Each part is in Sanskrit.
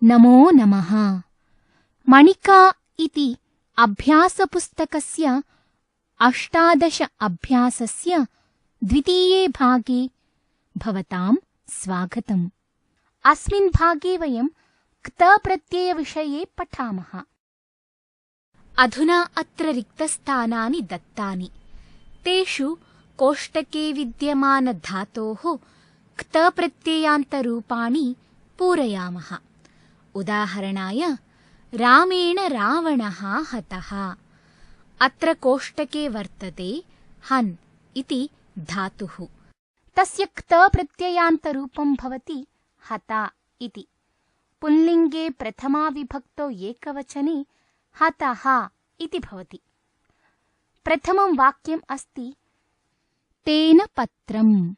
नमो नमः। मणिका इति अभ्यासपुस्तकस्य 18 अभ्यासस्य द्वितीये भागे भवतां स्वागतम्। अस्मिन् भागे वयं क्तप्रत्ययविषये पठामः। अधुना अत्र रिक्तस्थानानि दत्तानि। तेषु कोष्टके विद्यमानधातोः क्तप्रत्ययान्तरूपाणि पूरयामः। उदाहरणाय रामेण रावणः हतः। अत्र कोष्टके वर्तते हन् इति धातुः। तस्य क्तप्रत्ययान्तरूपं भवति हता इति। पुल्लिङ्गे प्रथमाविभक्तौ एकवचने हतः इति भवति। प्रथमं वाक्यम् अस्ति तेन पत्रम्।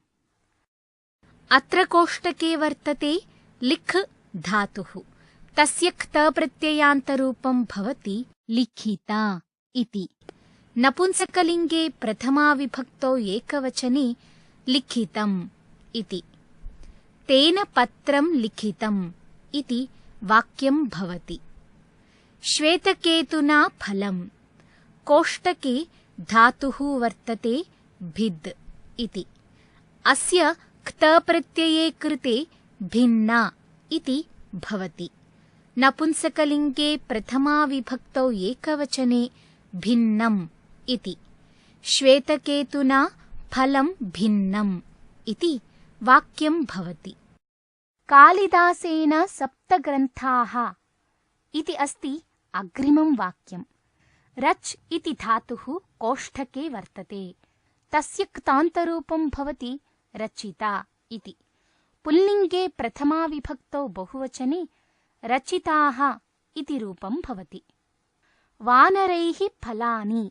अत्र कोष्टके वर्तते लिख् धातुः। तस्य क्तप्रत्ययान्तरूपं भवति लिखिता इति। नपुंसकलिङ्गे प्रथमाविभक्तौ एकवचने लिखितम् इति। तेन पत्रं लिखितम् इति वाक्यं भवति। श्वेतकेतुना फलम्। कोष्टके धातुः वर्तते भिद् इति। अस्य क्तप्रत्यये कृते भिन्ना इति भवति। नपुंसकलिङ्गे प्रथमाविभक्तौ एकवचने भिन्नम् इति। श्वेतकेतुना फलं भिन्नम् इति वाक्यं भवति। कालिदासेन सप्तग्रन्थाः इति अस्ति अग्रिमं वाक्यम्। रच् इति धातुः कोष्ठके वर्तते। तस्य क्तान्तरूपं भवति रचिता इति। पुल्लिङ्गे प्रथमाविभक्तौ बहुवचने रचिताः इति रूपं भवति। वानरैः फलानि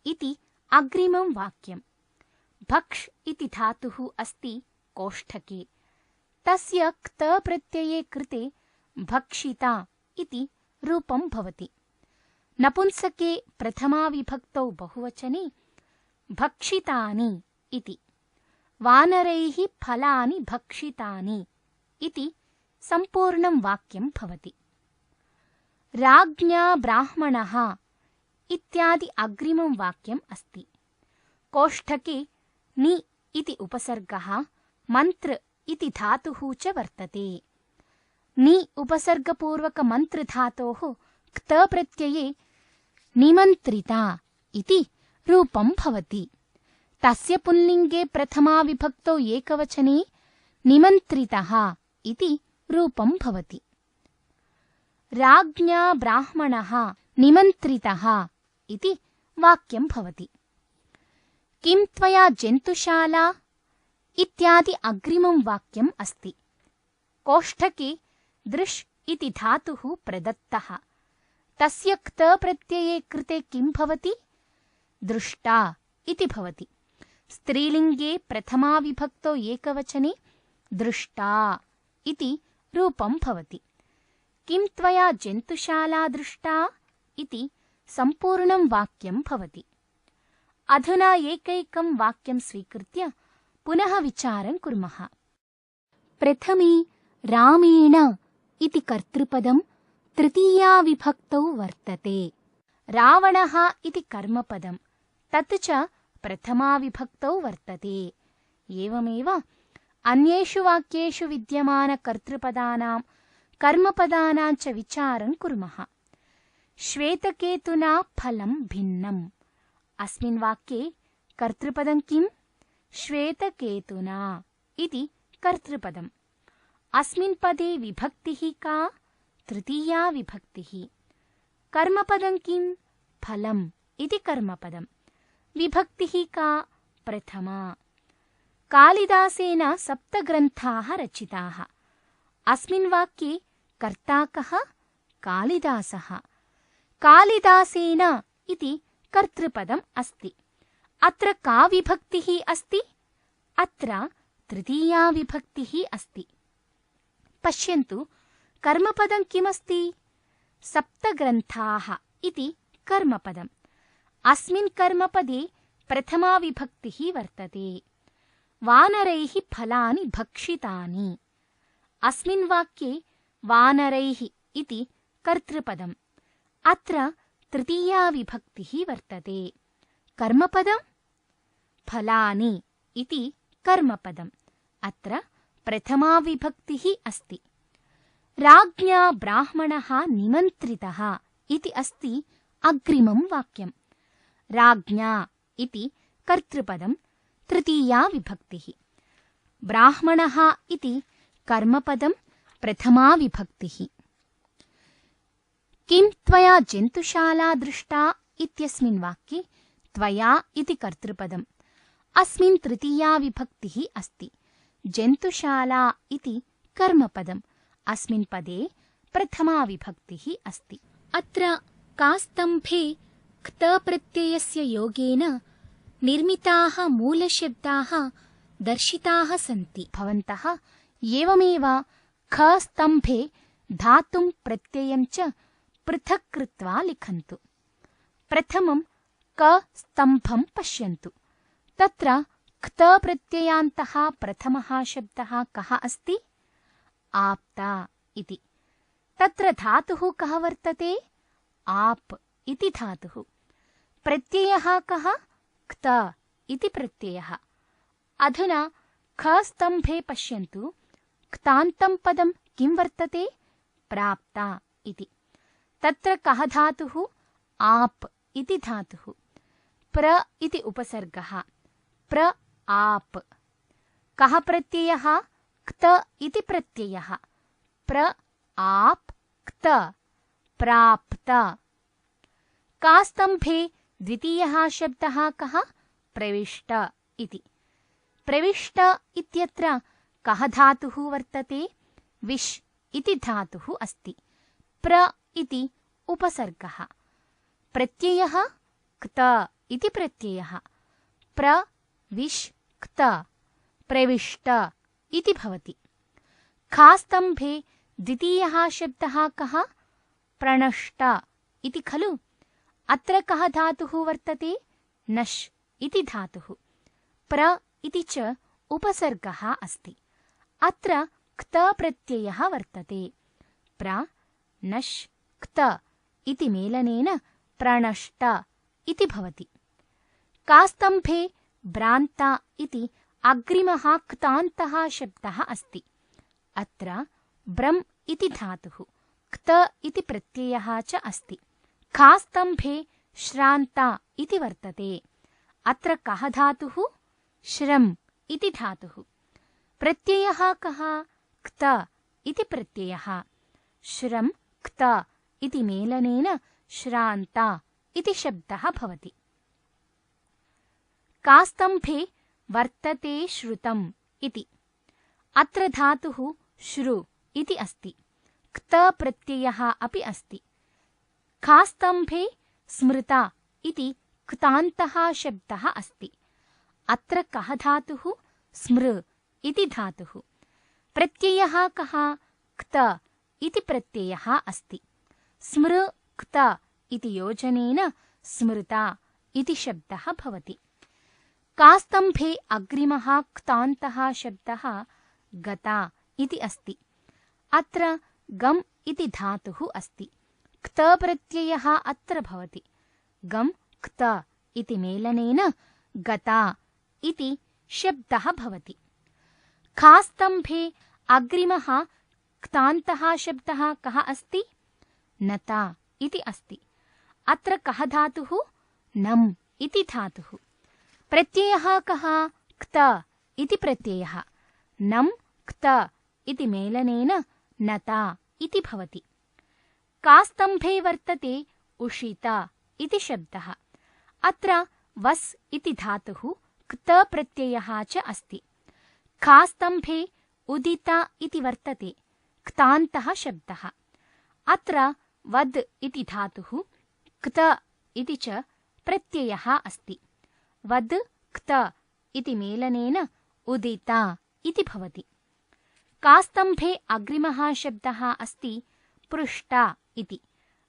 इति अग्रिमं वाक्यम्। भक्ष् इति धातुः अस्ति कोष्ठके। तस्य क्तप्रत्यये कृते भक्षिता इति रूपं भवति। नपुंसके प्रथमाविभक्तौ बहुवचने भक्षितानि इति। वानरैः फलानि भक्षितानि इति सम्पूर्णं वाक्यं भवति। राज्ञा ब्राह्मणः इत्यादि अग्रिमं वाक्यम् अस्ति। कोष्ठके नि इति उपसर्गः मन्त्र इति धातुः च वर्तते। नि उपसर्गपूर्वकमन्त्रधातोः क्तप्रत्यये निमन्त्रिता इति रूपं भवति। तस्य पुल्लिङ्गे प्रथमाविभक्तौ एकवचने निमन्त्रितः इति रूपं भवति। राज्ञा ब्राह्मणः निमन्त्रितः इति वाक्यं भवति। किं त्वया जन्तुशाला इत्यादि अग्रिमं वाक्यम् अस्ति। कोष्ठके दृश् इति धातुः प्रदत्तः। तस्य क्तप्रत्यये कृते किं भवति? दृष्टा इति भवति। स्त्रीलिङ्गे प्रथमाविभक्तौ एकवचने दृष्टा इति रूपं भवति। किं त्वया जन्तुशाला दृष्टा इति सम्पूर्णं वाक्यं भवति। अधुना एकैकं वाक्यं स्वीकृत्य पुनः विचारं कुर्मः। प्रथमे रामेण इति कर्तृपदं तृतीयाविभक्तौ वर्तते। रावणः इति कर्मपदं तत् च प्रथमाविभक्तौ वर्तते। एवमेव अन्येषु वाक्येषु विद्यमानकर्तृपदानां कर्मपदानां च विचारं कुर्मः। श्वेतकेतुना फलं भिन्नम्। अस्मिन् वाक्ये कर्तृपदं किम्? श्वेतकेतुना इति कर्तृपदम्। अस्मिन् पदे विभक्तिः का? तृतीया विभक्तिः। कर्मपदं किम्? फलम् इति कर्मपदम्। विभक्तिः का? प्रथमा। कालिदासेन सप्तग्रन्थाः रचिताः। अस्मिन् वाक्ये कर्ता कः? कालिदासः। कालिदासेन इति कर्तृपदम् अस्ति। अत्र का विभक्तिः अस्ति? अत्र तृतीया विभक्तिः अस्ति। पश्यन्तु, कर्मपदं किमस्ति? सप्तग्रन्थाः इति कर्मपदम्। अस्मिन् कर्मपदे प्रथमा विभक्तिः वर्तते। वानरैः फलानि भक्षितानि। अस्मिन् वाक्ये वानरैः इति कर्तृपदम्। अत्र तृतीया विभक्तिः वर्तते। कर्मपदं फलानि इति कर्मपदम्। अत्र प्रथमा विभक्तिः अस्ति। राज्ञा ब्राह्मणः निमन्त्रितः इति अस्ति अग्रिमं वाक्यम्। राज्ञा इति कर्तृपदं तृतीया विभक्तिः। ब्राह्मणः इति कर्मपदं प्रथमा विभक्तिः। किं त्वया जन्तुशाला दृष्टा इत्यस्मिन् वाक्ये त्वया इति कर्तृपदम्। अस्मिन् तृतीया विभक्तिः अस्ति। जन्तुशाला इति कर्मपदम्। अस्मिन् पदे प्रथमा विभक्तिः अस्ति। अत्र कास्तम्भे क्त प्रत्ययस्य योगेन निर्मिताः मूलशब्दाः दर्शिताः सन्ति। भवन्तः एवमेव ख स्तम्भे धातुं प्रत्ययं च पृथक् कृत्वा लिखन्तु। प्रथमं क स्तम्भं पश्यन्तु। तत्र क्त प्रत्ययान्तः प्रथमः शब्दः कः अस्ति? आप्ता इति। तत्र धातुः कः वर्तते? आप इति धातुः। प्रत्ययः कः? क्त इति प्रत्ययः। अधुना ख स्तम्भे पश्यन्तु। क्तान्तं पदं किं वर्तते? प्राप्ता इति। तत्र कः धातुः? आप इति धातुः। प्र इति उपसर्गः। प्र आप। कः प्रत्ययः? क्त इति प्रत्ययः। प्र आप क्त प्राप्त। कास्तम्भे द्वितीयः शब्दः कः? प्रविष्ट इति। प्रविष्ट इत्यत्र कः धातुः वर्तते? विश् इति धातुः अस्ति। प्र इति उपसर्गः। प्रत्ययः क्त इति प्रत्ययः। प्र विश् क्त प्रविष्ट इति भवति। खास्तम्भे द्वितीयः शब्दः कः? प्रणष्ट इति खलु? अत्र कः धातुः वर्तते? नश् इति धातुः। प्र इति च उपसर्गः अस्ति। अत्र क्त प्रत्ययः वर्तते। प्र नश् क्त इति मेलनेन प्रणष्ट इति भवति। कास्तम्भे भ्रान्ता इति अग्रिमः क्तान्तः शब्दः अस्ति। अत्र ब्रम् इति धातुः, क्त इति प्रत्ययः च अस्ति। खास्तम्भे श्रान्ता इति वर्तते। अत्र कः धातुः? श्रम् इति धातुः। प्रत्ययः कः? क्त इति प्रत्ययः। श्रम् क्त इति मेलनेन श्रान्ता इति शब्दः भवति। कास्तम्भे वर्तते श्रुतम् इति। अत्र धातुः श्रु इति अस्ति। क्त प्रत्ययः अपि अस्ति। खास्तम्भे स्मृता इति क्तान्तः शब्दः अस्ति। अत्र कः धातुः? स्मृ इति धातुः। प्रत्ययः कः? क्त इति प्रत्ययः अस्ति। स्मृ क्त इति योजनेन स्मृता इति शब्दः भवति। कास्तम्भे अग्रिमः क्तान्तः शब्दः गता इति अस्ति। अत्र गम् इति धातुः अस्ति। क्त प्रत्ययः अत्र भवति। गम् क्त इति मेलनेन गता इति शब्दः भवति। खास्तम्भे अग्रिमः क्तान्तः शब्दः कः अस्ति? नता इति अस्ति। अत्र कः धातुः? नम् इति धातुः। प्रत्ययः कः? क्त इति प्रत्ययः। नम् क्त इति मेलनेन नता इति भवति। कास्तम्भे वर्तते उषिता इति शब्दः। अत्र वस् इति धातुः क्त प्रत्ययः च अस्ति। खास्तम्भे उदिता इति वर्तते क्तान्तः शब्दः। अत्र वद् इति धातुः क्त इति च प्रत्ययः अस्ति। वद् क्त इति मेलनेन उदिता इति भवति। कास्तम्भे अग्रिमः शब्दः अस्ति पृष्टा इति।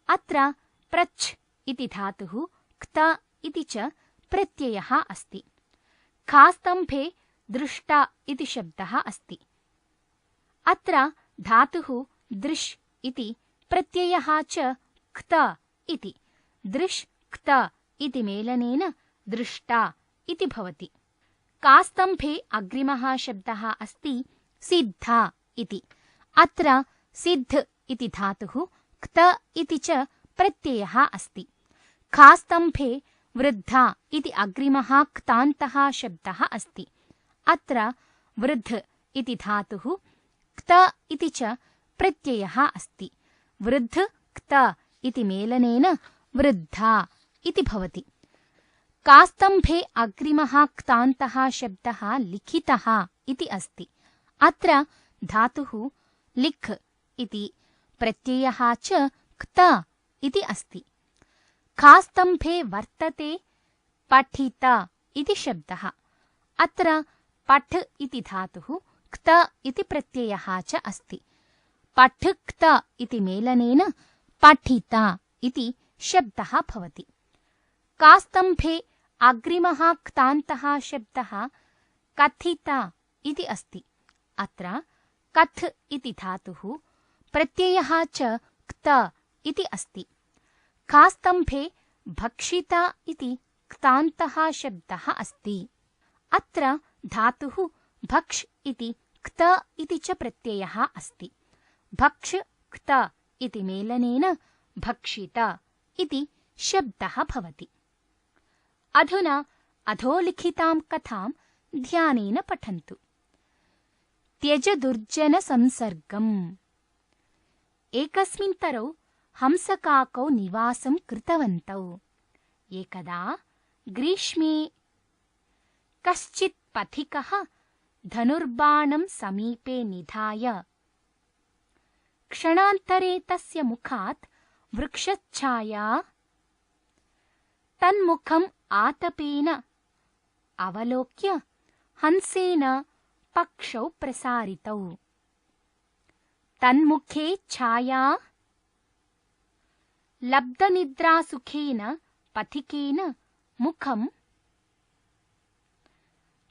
अत्र प्रच् इति धातुः क्त इति च प्रत्ययः अस्ति। खास्तम्भे दृष्टा इति शब्दः अस्ति। अत्र धातुः दृश् इति प्रत्ययः च क्त इति। दृश् क्त इति मेलनेन दृष्टा इति भवति। कास्तम्भे अग्रिमः शब्दः अस्ति सिद्धा इति। अत्र सिद्ध इति धातुः क्त इति च प्रत्ययः अस्ति। खास्तम्भे वृद्धा इति अग्रिमः क्तान्तः शब्दः अस्ति। अत्र वृद्ध इति धातुः क्त इति च प्रत्ययः अस्ति। वृद्ध क्त इति मेलनेन वृद्धा इति भवति। कास्तम्भे अग्रिमः क्तान्तः शब्दः लिखितः इति अस्ति। अत्र धातुः लिख् इति प्रत्ययः च क्त इति अस्ति। खास्तम्भे वर्तते पठित इति शब्दः। अत्र पठ इति धातुः क्त इति प्रत्ययः च अस्ति। पठ क्त इति मेलनेन पठित इति शब्दः भवति। कास्तम्भे अग्रिमः क्तान्तः शब्दः कथित इति अस्ति। अत्र कथ् इति धातुः प्रत्ययः च क्त इति अस्ति। खास्तम्भे भक्षिता इति क्तान्तः शब्दः अस्ति। अत्र धातुः भक्ष् इति क्त इति च प्रत्ययः अस्ति। भक्ष् क्त इति मेलनेन भक्षित इति शब्दः भवति। अधुना अधोलिखितां कथां ध्यानेन पठन्तु। त्यज दुर्जन संसर्गम्। एकस्मिन्तरौ हंसकाकौ निवासं कृतवन्तौ। एकदा ग्रीष्मे कश्चित् पथिकः धनुर्बाणं समीपे निधाय क्षणान्तरे तस्य मुखात् वृक्षच्छाया तन्मुखम् आतपेन अवलोक्य हंसेन पक्षौ प्रसारितौ। तन्मुखे छाया लब्धनिद्रासुखेन पथिकेन मुखं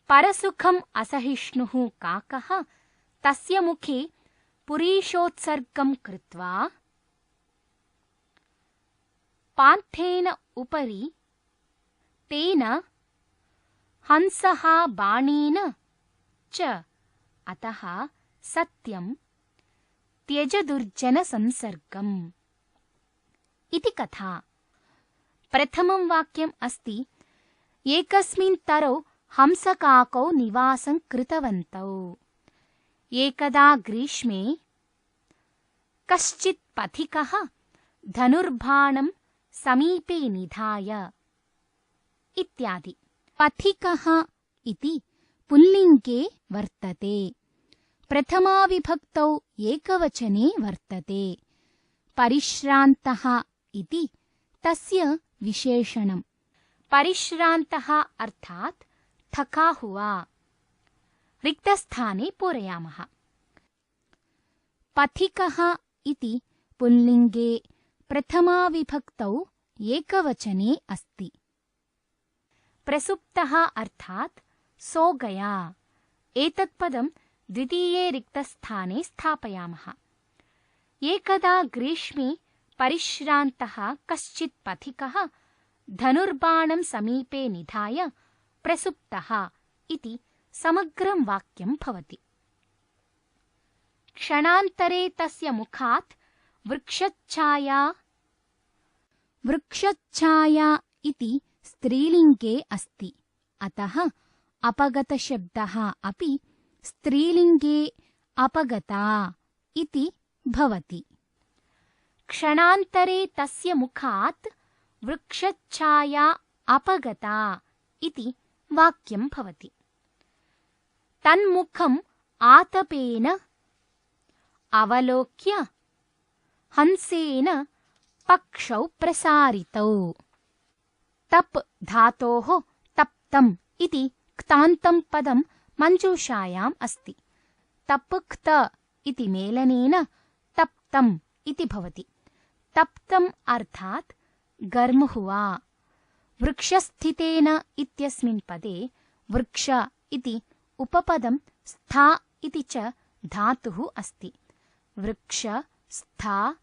परसुखम् असहिष्णुः काकः तस्य मुखे पुरीशोत्सर्गं कृत्वा पान्थेन उपरि तेन हंसः बाणेन च अतः सत्यं त्यज दुर्जन संसर्गम् इति कथा। प्रथमं वाक्यम् अस्ति एकस्मिन् तरौ हंसकाकौ निवासं कृतवन्तौ। एकदा ग्रीष्मे कश्चित् पथिकः धनुर्बाणं समीपे निधाय इत्यादि। पथिकः इति पुल्लिङ्गे वर्तते। प्रथमाविभक्तौ एकवचने वर्तते। परिश्रान्तः इति तस्य विशेषणम्। परिश्रान्तः अर्थात् थका हुआ। रिक्तस्थाने पूरयामः। पथिकः इति पुल्लिङ्गे प्रथमाविभक्तौ एकवचने अस्ति। प्रसुप्तः अर्थात् सो गया। एतत् पदं द्वितीये रिक्तस्थाने स्थापयामः। एकदा ग्रीष्मे परिश्रान्तः कश्चित् पथिकः धनुर्बाणं समीपे निधाय प्रसुप्तः इति समग्रं वाक्यं भवति। क्षणान्तरे तस्य मुखात् वृक्षच्छाया। वृक्षच्छाया इति स्त्रीलिङ्गे अस्ति। अतः अपगतशब्दः अपि स्त्रीलिङ्गे अपगता इति भवति। क्षणान्तरे तस्य मुखात् वृक्षच्छाया अपगता इति वाक्यं भवति। तन्मुखम् आतपेन अवलोक्य हंसेन पक्षौ प्रसारितौ। तप् धातोः तप्तम् इति क्तान्तं पदं मञ्जूषायाम् अस्ति। तप्क्त इति मेलनेन तप्तम् इति भवति। तप्तम् अर्थात् गर्म हुआ। वृक्षस्थितेन इत्यस्मिन् पदे वृक्ष इति उपपदं स्था इति च धातुः अस्ति। वृक्ष स्था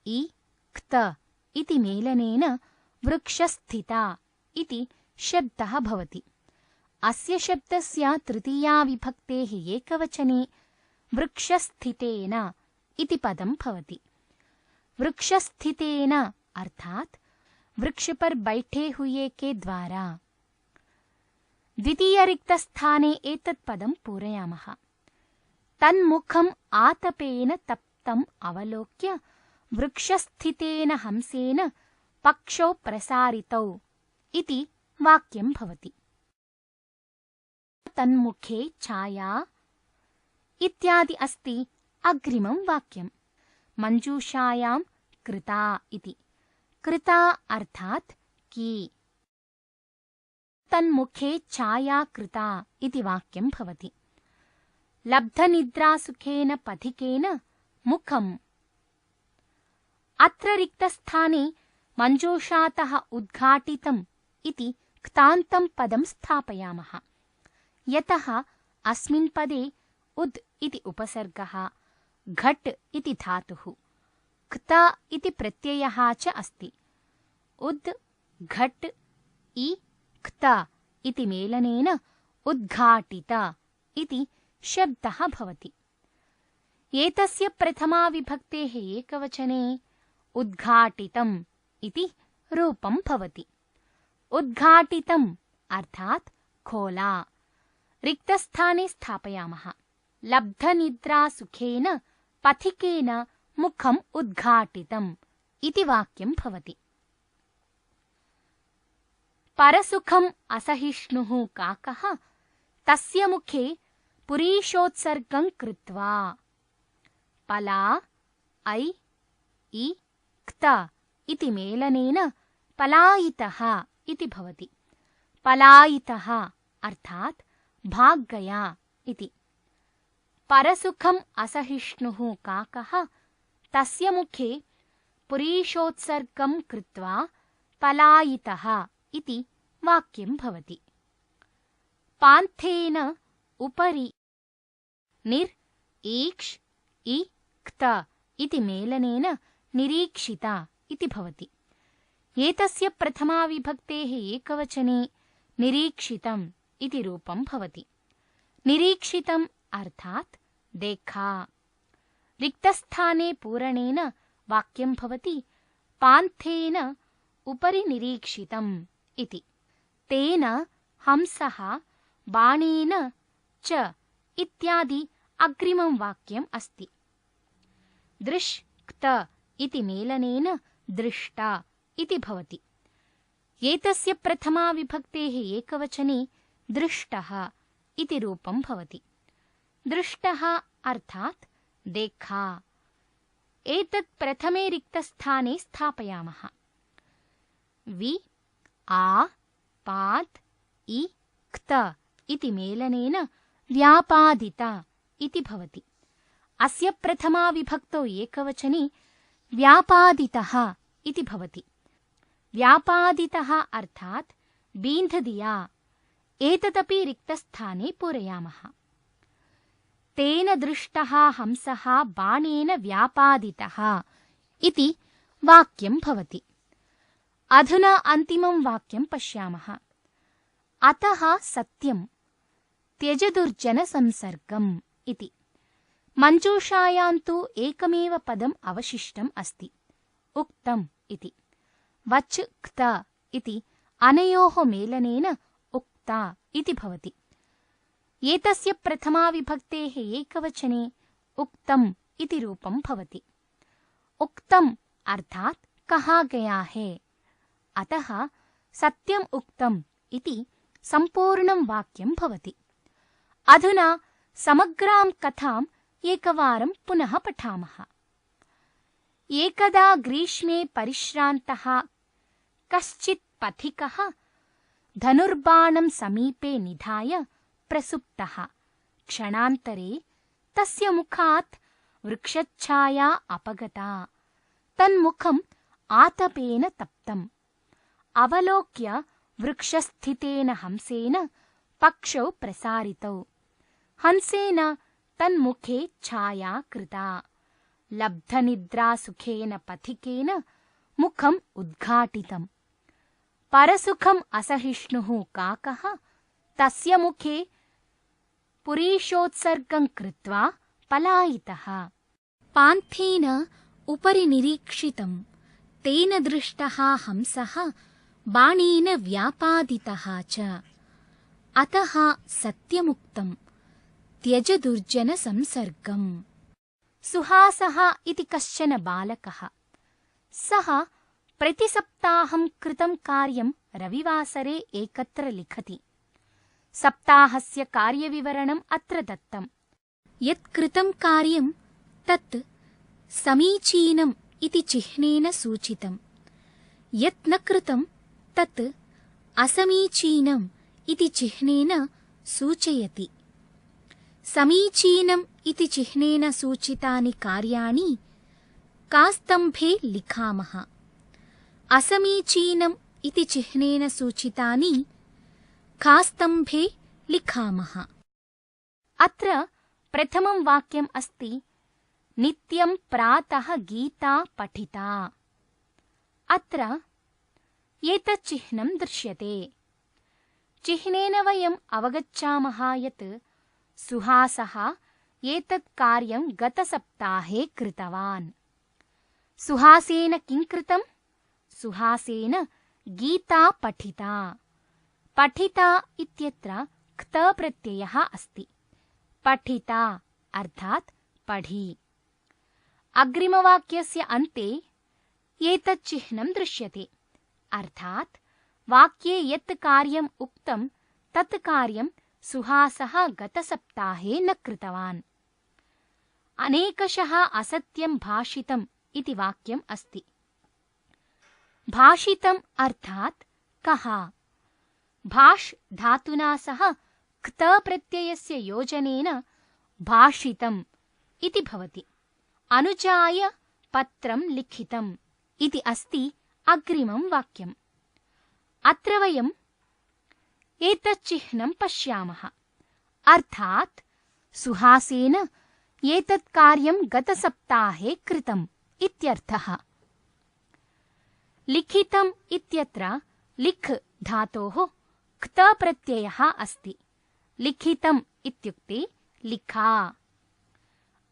इ क्त इति मेलनेन वृक्षस्थिता इति शब्दः भवति। अस्य शब्दस्य तृतीया विभक्तेः एकवचने वृक्षस्थितेन इति पदं भवति। वृक्षस्थितेन अर्थात वृक्ष पर बैठे हुए के द्वारा। द्वितीय रिक्तस्थाने एतत् पदं पूरयामः। तन्मुखम् आतपेन तप्तम् अवलोक्य वृक्षस्थितेन हंसेन पक्षौ प्रसारितौ इति वाक्यं भवति। तन्मुखे छाया इत्यादि अस्ति अग्रिमं वाक्यं। मञ्जूषायां कृता इति। कृता अर्थात् की। तन्मुखे छाया कृता इति वाक्यं भवति। लब्धनिद्रासुखेन पथिकेन मुखम्। अत्र रिक्तस्थाने मञ्जूषातः उद्घाटितम् इति क्तान्तं पदं स्थापयामः। यतः अस्मिन् पदे उद् इति उपसर्गः, घट् इति धातुः, क्त इति प्रत्ययः च अस्ति। उद् घट् इ क्त इति मेलनेन उद्घाटित इति शब्दः भवति। एतस्य प्रथमा विभक्तेः एकवचने उद्घाटितम् इति रूपं भवति। उद्घाटितम् अर्थात् खोला। रिक्तस्थाने स्थापयामः। लब्धनिद्रासुखेन पथिकेन मुखम् उद्घाटितम् इति वाक्यं भवति। परसुखम् असहिष्णुः काकः तस्य मुखे पुरीषोत्सर्गं कृत्वा। पला ऐ इ क्त इति मेलनेन पलायितः इति भवति। पलायितः अर्थात् भाग गया इति। परसुखम् असहिष्णुः काकः तस्य मुखे पुरीषोत्सर्गं कृत्वा पलायितः इति वाक्यं भवति। पान्थेन उपरि निर् ईक्ष् इ क्त इति मेलनेन निरीक्षिता इति भवति। एतस्य प्रथमा विभक्तेः एकवचने निरीक्षितम् इति रूपं भवति। निरीक्षितम् अर्थात् देखा। रिक्तस्थाने पूरणेन वाक्यं भवति पान्थेन उपरि निरीक्षितम् इति। तेन हंसः बाणेन च इत्यादि अग्रिमं वाक्यम् अस्ति। दृश् क्त इति मेलनेन दृष्टा इति भवति। एतस्य प्रथमा विभक्तेः एकवचने दृष्टः इति रूपं भवति। दृष्टः अर्थात् देखा। एतत् प्रथमे रिक्तस्थाने स्थापयामः। वि आ पाद् इ क्त इति मेलनेन व्यापादिता इति भवति। अस्य प्रथमा विभक्तौ एकवचने व्यापादितः इति भवति। व्यापादितः अर्थात् बीन्ध दिया। एतदपि रिक्तस्थाने पूरयामः। तेन दृष्टः हंसः बाणेन व्यापादितः इति वाक्यं भवति। अधुना अन्तिमं वाक्यं पश्यामः। अतः सत्यं त्यज दुर्जनसंसर्गम् इति। मञ्जूषायां तु एकमेव पदम् अवशिष्टम् अस्ति, उक्तम् इति। वच् क्त इति अनयोः मेलनेन उक्ता इति भवति। एतस्य प्रथमा विभक्तेः एकवचने उक्तम् इति रूपं भवति। उक्तम् अर्थात् कहा गया है। अतः सत्यम् उक्तम् इति सम्पूर्णं वाक्यं भवति। अधुना समग्रां कथाम् एकवारं पुनः पठामः। एकदा ग्रीष्मे परिश्रान्तः कश्चित् पथिकः धनुर्बाणं समीपे निधाय प्रसुप्तः। क्षणान्तरे तस्य मुखात् वृक्षच्छाया अपगता। तन्मुखम् आतपेन तप्तम्। अवलोक्य वृक्षस्थितेन हंसेन पक्षौ प्रसारितौ। हंसेन तन्मुखे छाया कृता। लब्धनिद्रासुखेन पथिकेन मुखम् उद्घाटितम्। परसुखम् असहिष्णुः काकः तस्य मुखे पुरीशोत्सर्गं कृत्वा पलायितः। पान्थेन उपरि निरीक्षितं तेन दृष्टः हंसः बाणेन व्यापादितः च। अतः सत्यमुक्तं त्यज दुर्जनसंसर्गम्। सुहासः इति कश्चन बालकः। सः प्रतिसप्ताहं कृतं कार्यं रविवासरे एकत्र लिखति। सप्ताहस्य कार्यविवरणम् अत्र दत्तम्। यत् कृतं कार्यं तत् समीचीनम् इति चिह्नेन सूचितम्। यत् न कृतं तत् असमीचीनम् इति चिह्नेन सूचयति। समीचीनम् इति चिह्नेन सूचितानि कार्याणि कास्तम्भे लिखामः। असमीचीनम् इति चिह्नेन सूचितानि खास्तम्भे लिखामः। अत्र प्रथमं वाक्यम् अस्ति नित्यं प्रातः गीता पठिता। अत्र एतत् चिह्नं दृश्यते। चिह्नेन वयम् अवगच्छामः यत् सुहासः एतत् कार्यं गतसप्ताहे कृतवान्। सुहासेन किं कृतम्? सुहासेन गीता पठिता। पठिता इत्यत्र क्त प्रत्ययः अस्ति। पठिता अर्थात् पठि। अग्रिमवाक्यस्य अन्ते एतत् चिह्नं दृश्यते। अर्थात् वाक्ये यत् कार्यम् उक्तं तत् कार्यं सुहासः गतसप्ताहे न कृतवान्। अनेकशः असत्यं भाषितम् इति वाक्यम् अस्ति। भाषितम् अर्थात् कः? भाष् धातुना सह क्त प्रत्ययस्य योजनेन भाषितम् इति भवति। अनुजाय पत्रं लिखितम् इति अस्ति अग्रिमं वाक्यम्। अत्र वयम् एतत् चिह्नं पश्यामः। अर्थात् सुहासेन एतत् कार्यं गतसप्ताहे कृतम् इत्यर्थः। लिखितम् इत्यत्र लिख् धातोः क्त प्रत्ययः अस्ति। लिखितम् इत्युक्ते लिखा।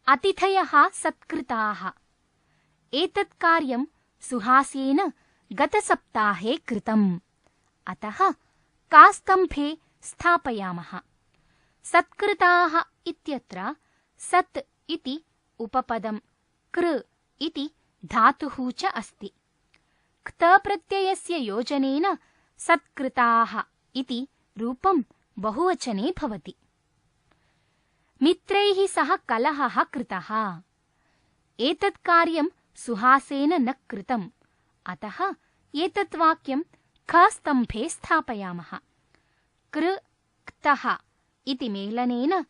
अतिथयः सत्कृताः। एतत् कार्यं सुहासेन गतसप्ताहे कृतम्। अतः कास्तम्भे स्थापयामः। सत्कृताः इत्यत्र सत् इति उपपदं कृ इति धातुः च अस्ति। क्त प्रत्ययस्य योजनेन सत्कृताः इति रूपं बहुवचने भवति। मित्रैः सह कलहः कृतः। एतत् कार्यं सुहासेन न कृतम्। अतः एतत् वाक्यं खस्तम्भे स्थापयामः। कृ क्तः इति मेलनेन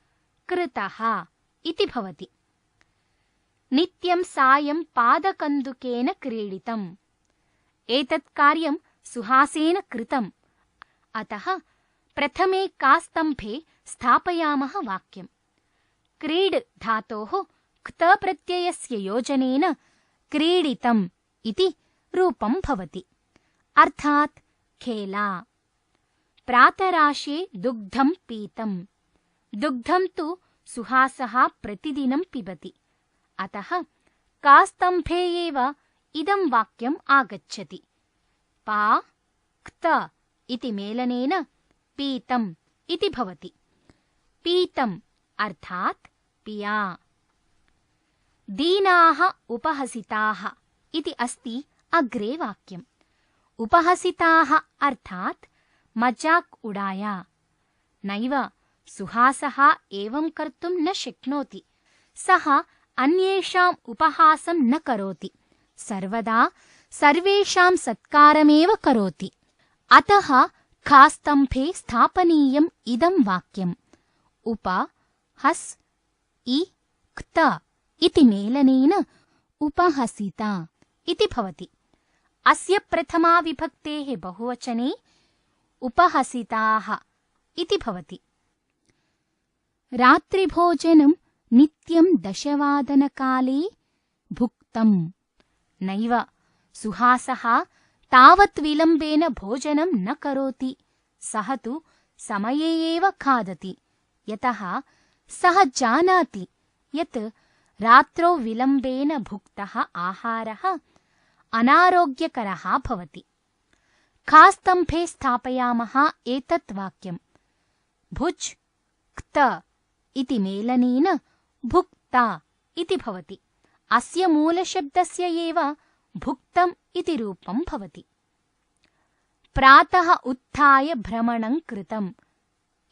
कृतः इति भवति। नित्यं सायं पादकन्दुकेन क्रीडितम्। एतत् कार्यं सुहासेन कृतम्। अतः प्रथमे कास्तम्भे स्थापयामः वाक्यम्। क्रीड् धातोः क्त प्रत्ययस्य योजनेन क्रीडितम् इति रूपं भवति। अर्थात् खेला। प्रातराशे दुग्धं पीतम्। दुग्धं तु सुहासः प्रतिदिनं पिबति। अतः कास्तम्भे एव इदं वाक्यम् आगच्छति। पा क्त इति मेलनेन पीतम् इति भवति। पीतम् अर्थात् पिया। दीनाः उपहसिताः इति अस्ति अग्रे वाक्यम्। उपहसिताः अर्थात् मजाक् उडाया। नैव सुहासः एवं कर्तुं न शक्नोति। सः अन्येषाम् उपहासं न करोति। सर्वदा सर्वेषां सत्कारमेव करोति। अतः खास्तम्भे स्थापनीयम् इदं वाक्यम्। उप हस् इ क्त इति मेलनेन उपहसिता इति भवति। अस्य प्रथमा विभक्तेः बहुवचने उपहसिताः इति भवति। रात्रिभोजनं नित्यं 10 वादनकाले भुक्तम्। नैव, सुहासः तावत् विलम्बेन भोजनं न करोति। सः तु समये एव खादति, यतः सः जानाति यत् रात्रौ विलम्बेन भुक्तः आहारः अनारोग्यकरः भवति। खास्तम्भे स्थापयामः एतत् वाक्यम्। भुज् क्त इति मेलनेन भुक्ता इति भवति। अस्य मूलशब्दस्य एव भुक्तम् इति रूपं भवति। प्रातः उत्थाय भ्रमणं कृतम्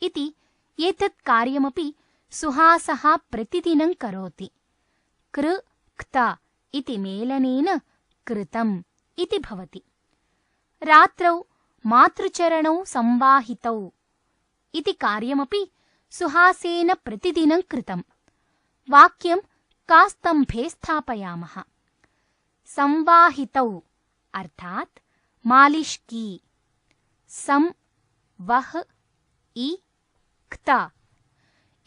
इति एतत् कार्यमपि सुहासः प्रतिदिनं करोति। कृ क्त इति मेलनेन कृतम् इति भवति। रात्रौ मातृचरणौ संवाहितौ इति कार्यमपि सुहासेन प्रतिदिनं कृतम्। वाक्यं कास्तम्भे स्थापयामः। संवाहितौ अर्थात् मालिश की। सं वह इ क्त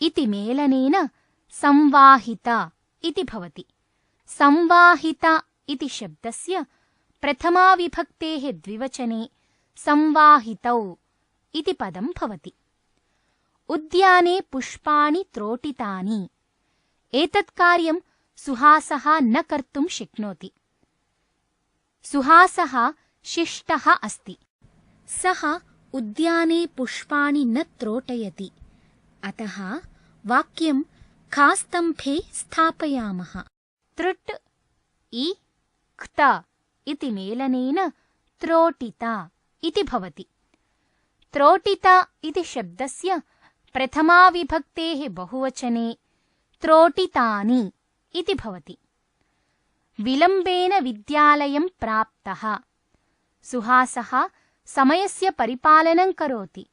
इति मेलनेन संवाहिता इति भवति। संवाहिता इति शब्दस्य प्रथमाविभक्तेः द्विवचने संवाहितौ इति पदं भवति। उद्याने पुष्पाणि त्रोटितानि। एतत् कार्यं सुहासः न कर्तुं शक्नोति। सुहासः शिष्टः अस्ति। सः उद्याने पुष्पाणि न त्रोटयति। अतः वाक्यं खास्तम्भे स्थापयामः। तृट् इ क्त इति मेलनेन त्रोटिता इति भवति। त्रोटिता इति शब्दस्य प्रथमाविभक्तेः बहुवचने त्रोटितानि इति भवति। विलम्बेन विद्यालयं प्राप्तः। सुहासः समयस्य परिपालनं करोति,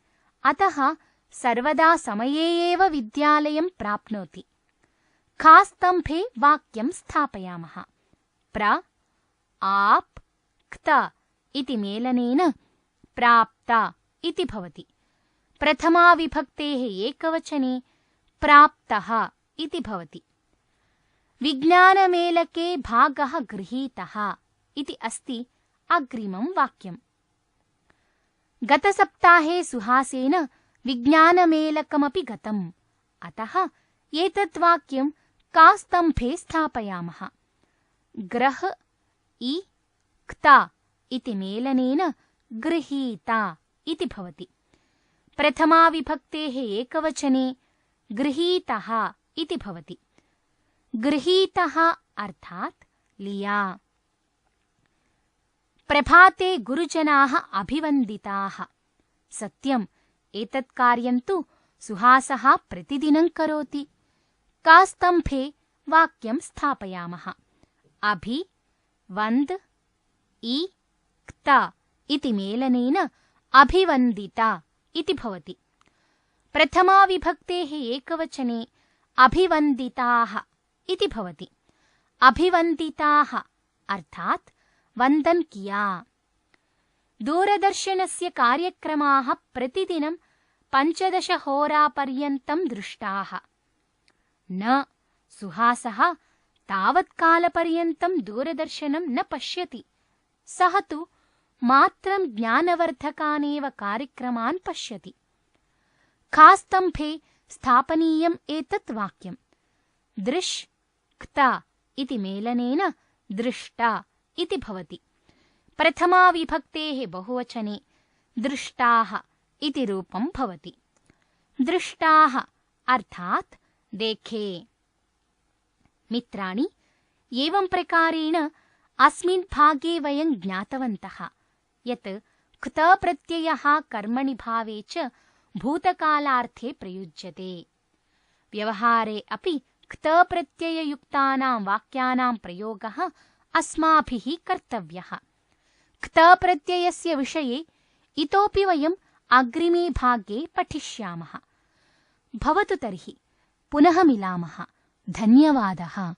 अतः सर्वदा समये एव विद्यालयं प्राप्नोति। खास्तम्भे वाक्यं स्थापयामः। प्र आप क्त इति मेलनेन प्राप्ता इति भवति। प्रथमाविभक्तेः एकवचने प्राप्तः इति भवति। विज्ञानमेलके भागः गृहीतः इति अस्ति अग्रिमं वाक्यम्। गतसप्ताहे सुहासेन विज्ञानमेलकमपि गतम्। अतः एतत् वाक्यं कास्तम्भे स्थापयामः। ग्रह इ क्त इति मेलनेन गृहीता इति भवति। प्रथमाविभक्तेः एकवचने गृहीतः इति भवति। गृहीतः अर्थात् लिया। प्रभाते गुरुजनाः अभिवन्दिताः। सत्यम्, एतत् कार्यं तु सुहासः प्रतिदिनं करोति। कास्तम्भे वाक्यं स्थापयामः। अभि वन्द इ क्त इति मेलनेन अभिवन्दिता इति भवति। प्रथमाविभक्तेः एकवचने अभिवन्दिताः इति भवति। अभिवन्दिताः अर्थात् वन्दन् किया। दूरदर्शनस्य कार्यक्रमाः प्रतिदिनं 15 होरापर्यन्तं दृष्टाः। न, सुहासः तावत्कालपर्यन्तं दूरदर्शनं न पश्यति। सः तु मात्रं ज्ञानवर्धकानेव कार्यक्रमान् पश्यति। खास्तम्भे स्थापनीयम् एतत् वाक्यम्। दृश् क्त इति मेलनेन दृष्टा इति भवति। प्रथमाविभक्तेः बहुवचने दृष्टाः इति रूपं भवति। दृष्टाः अर्थात् देखे। मित्राणि, एवं प्रकारेण अस्मिन् भागे वयं ज्ञातवन्तः यत् क्त प्रत्ययः कर्मणि भावे च भूतकालार्थे प्रयुज्यते। व्यवहारे अपि क्त प्रत्यययुक्तानां वाक्यानां प्रयोगः अस्माभिः कर्तव्यः। क्त प्रत्ययस्य विषये इतोपि वयम् अग्रिमे भागे पठिष्यामः। भवतु तर्हि, पुनः मिलामः। धन्यवादः।